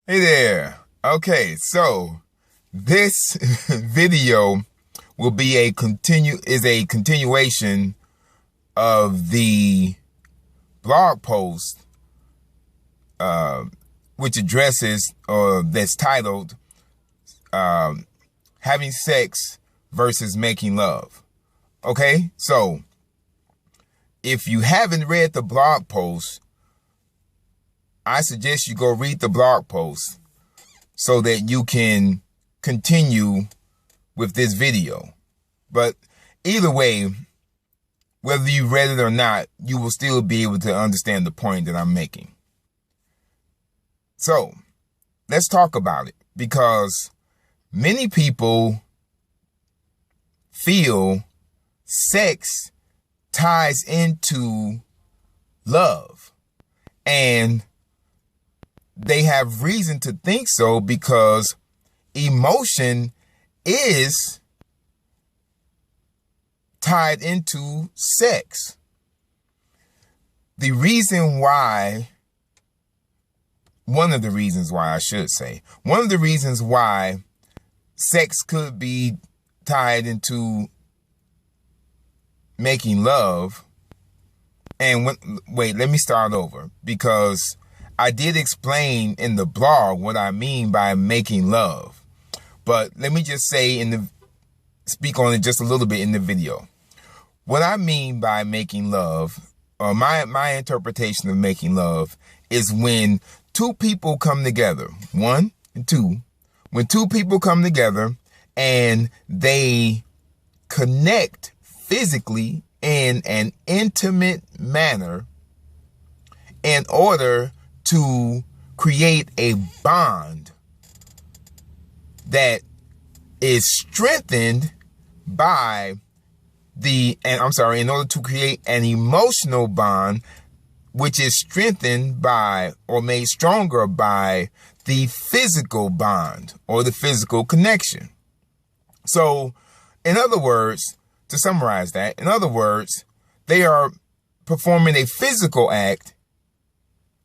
Hey there. Okay, so this video will be a continuation of the blog post which addresses that's titled having sex versus making love. Okay, so if you haven't read the blog post, I suggest you go read the blog post so that you can continue with this video. But either way, whether you read it or not, you will still be able to understand the point that I'm making. So let's talk about it, because many people feel sex ties into love, and they have reason to think so because emotion is tied into sex. One of the reasons why sex could be tied into making love. And let me start over, because I did explain in the blog what I mean by making love, but let me just speak on it just a little bit in the video. What I mean by making love, or my interpretation of making love, is when two people come together, when two people come together and they connect physically in an intimate manner in order to create a bond that is strengthened by in order to create an emotional bond which is strengthened by or made stronger by the physical bond or the physical connection. So, in other words, to summarize that, they are performing a physical act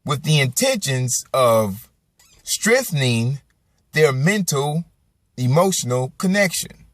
with the intentions of strengthening their mental, emotional connection.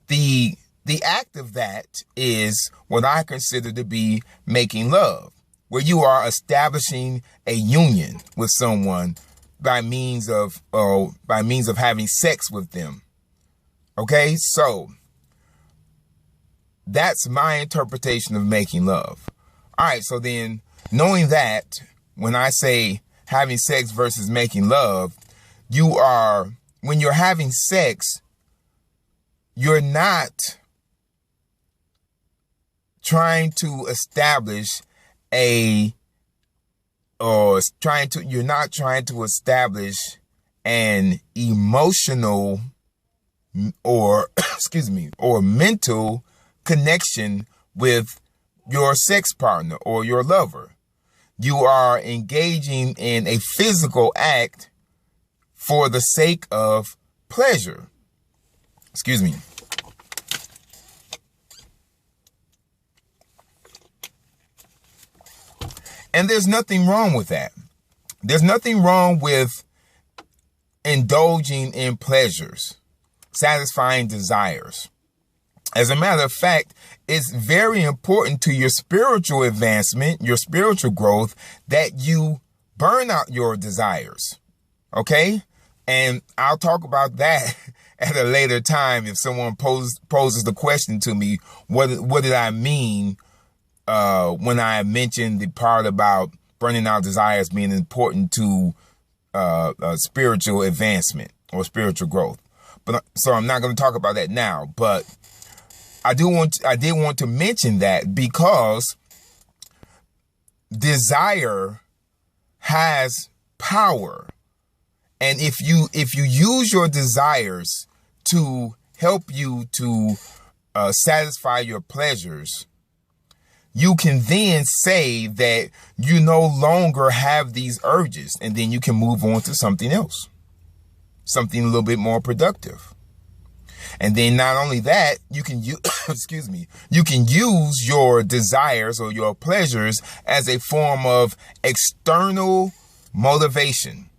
The act of that is what I consider to be making love, where you are establishing a union with someone by means of having sex with them. Okay, so that's my interpretation of making love. All right, so then, knowing that, when I say having sex versus making love, when you're having sex, you're not trying to establish an emotional or or mental connection with your sex partner or your lover. You are engaging in a physical act for the sake of pleasure. And there's nothing wrong with that. There's nothing wrong with indulging in pleasures, satisfying desires. As a matter of fact, it's very important to your spiritual advancement, your spiritual growth, that you burn out your desires. Okay? And I'll talk about that at a later time if someone poses the question to me, what did I mean when I mentioned the part about burning out desires being important to spiritual advancement or spiritual growth. So I'm not going to talk about that now, but I did want to mention that because desire has power. And if you use your desires to help you to satisfy your pleasures, you can then say that you no longer have these urges, and then you can move on to something else, something a little bit more productive. And then not only that, you can use, you can use your desires or your pleasures as a form of external motivation.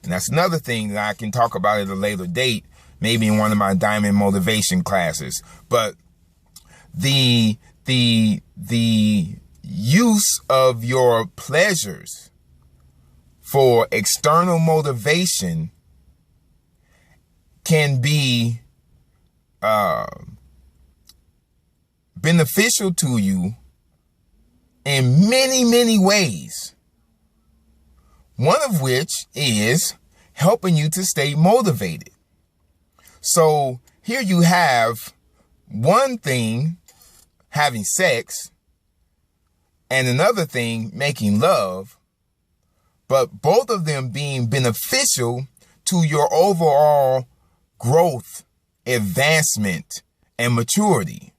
And that's another thing that I can talk about at a later date, maybe in one of my Diamond Motivation classes. But the use of your pleasures for external motivation can be beneficial to you in many, many ways. One of which is helping you to stay motivated. So here you have one thing, having sex, and another thing, making love, but both of them being beneficial to your overall growth, advancement, and maturity.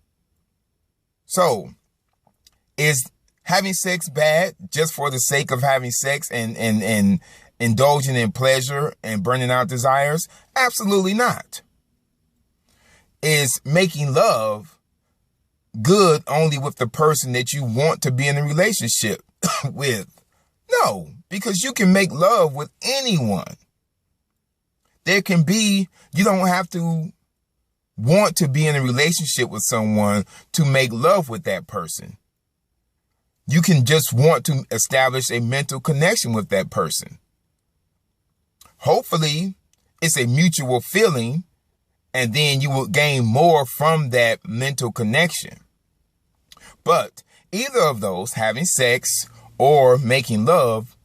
So, is having sex bad just for the sake of having sex and indulging in pleasure and burning out desires? Absolutely not. Is making love good only with the person that you want to be in a relationship with? No, because you can make love with anyone. You don't have to want to be in a relationship with someone to make love with that person. You can just want to establish a mental connection with that person. Hopefully, it's a mutual feeling, and then you will gain more from that mental connection. But either of those, having sex or making love,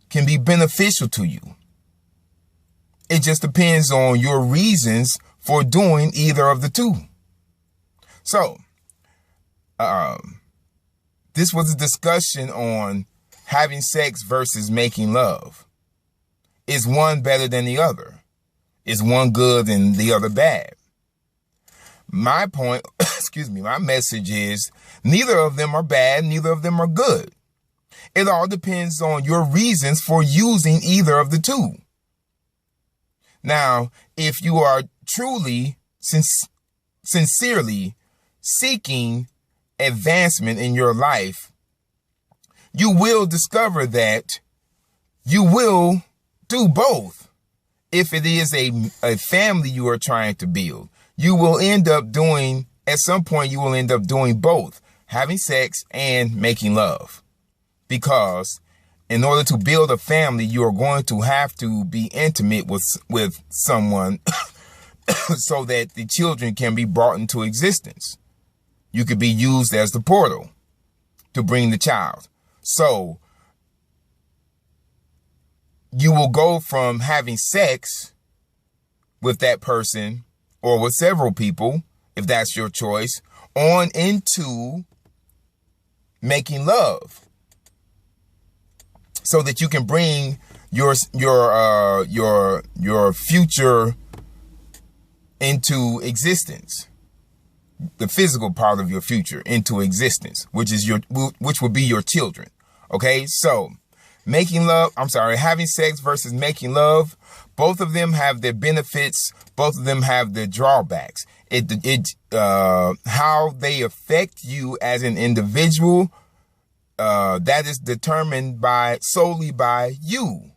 can be beneficial to you. It just depends on your reasons for doing either of the two. So, this was a discussion on having sex versus making love. Is one better than the other? Is one good and the other bad? My point, my message is neither of them are bad, neither of them are good. It all depends on your reasons for using either of the two. Now, if you are truly, sincerely seeking advancement in your life, you will discover that you will do both. If it is a family you are trying to build, you will end up doing, at some point, you will end up doing both, having sex and making love. Because in order to build a family, you are going to have to be intimate with someone so that the children can be brought into existence. You could be used as the portal to bring the child. So you will go from having sex with that person or with several people, if that's your choice, on into making love, so that you can bring your future into existence, the physical part of your future into existence, which would be your children. Okay, so having sex versus making love, both of them have their benefits, both of them have their drawbacks. How they affect you as an individual, that is determined solely by you.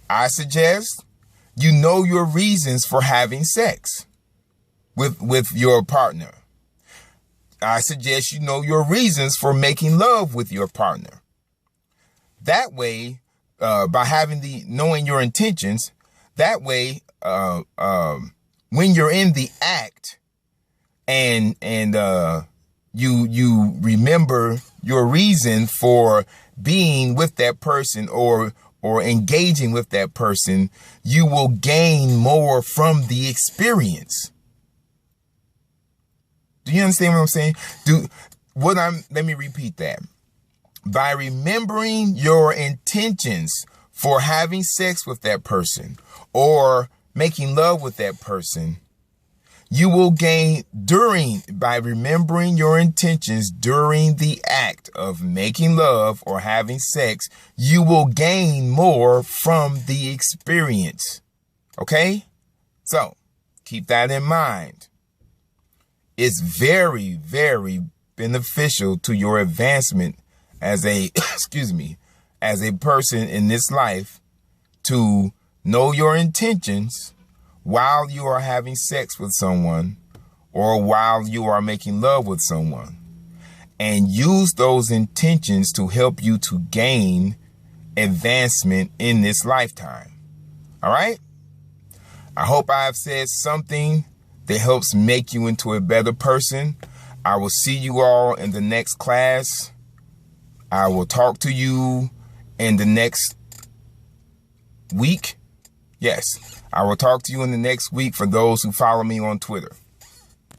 I suggest you know your reasons for having sex with your partner. I suggest you know your reasons for making love with your partner. That way, by knowing your intentions, that way, when you're in the act and you remember your reason for being with that person or engaging with that person, you will gain more from the experience. Do you understand what I'm saying? Let me repeat that. By remembering your intentions for having sex with that person or making love with that person, you will gain by remembering your intentions during the act of making love or having sex, you will gain more from the experience. Okay? So keep that in mind. It's very, very beneficial to your advancement as a person in this life to know your intentions while you are having sex with someone or while you are making love with someone, and use those intentions to help you to gain advancement in this lifetime. All right? I hope I have said something that helps make you into a better person. I will see you all in the next class. I will talk to you in the next week. Yes, I will talk to you in the next week for those who follow me on Twitter.